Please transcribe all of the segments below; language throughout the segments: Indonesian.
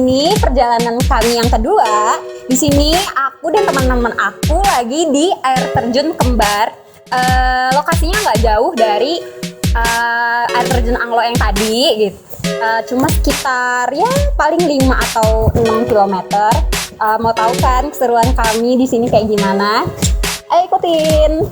ini perjalanan kami yang kedua. Di sini aku dan teman-teman aku lagi di air terjun Kembar. Lokasinya nggak jauh dari air terjun Anglo yang tadi gitu. Cuma sekitar ya paling 5 atau 6 kilometer. Mau tahu kan keseruan kami di sini kayak gimana? Ayo ikutin.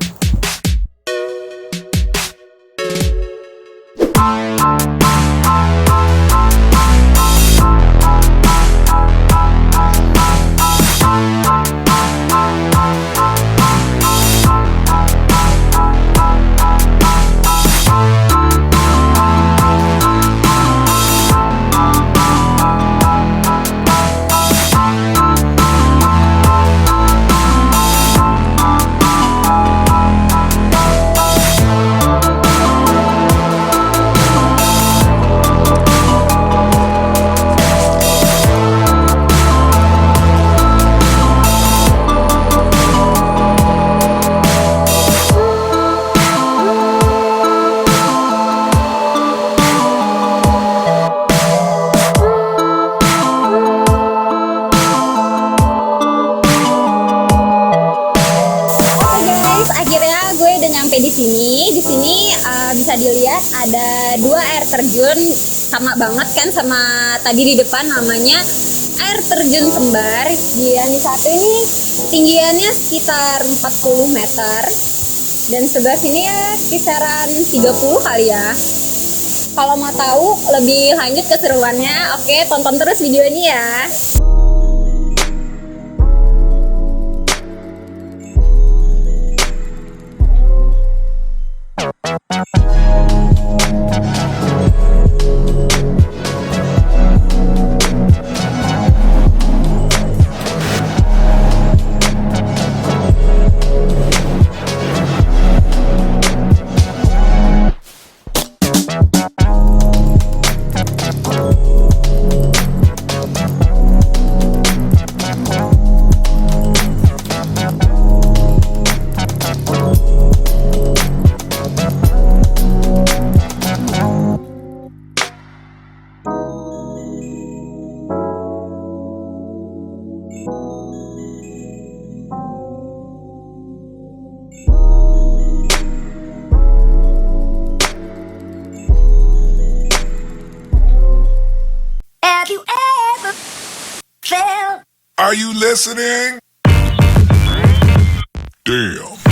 Di sini bisa dilihat ada 2 air terjun, sama banget kan sama tadi di depan, namanya air terjun Kembar. Yang satu ini tinggiannya sekitar 40 meter dan sebelah sini ya kisaran 30 kali ya. Kalau mau tahu lebih lanjut keseruannya, oke tonton terus video ini ya. Have you ever felt? Are you listening? Damn.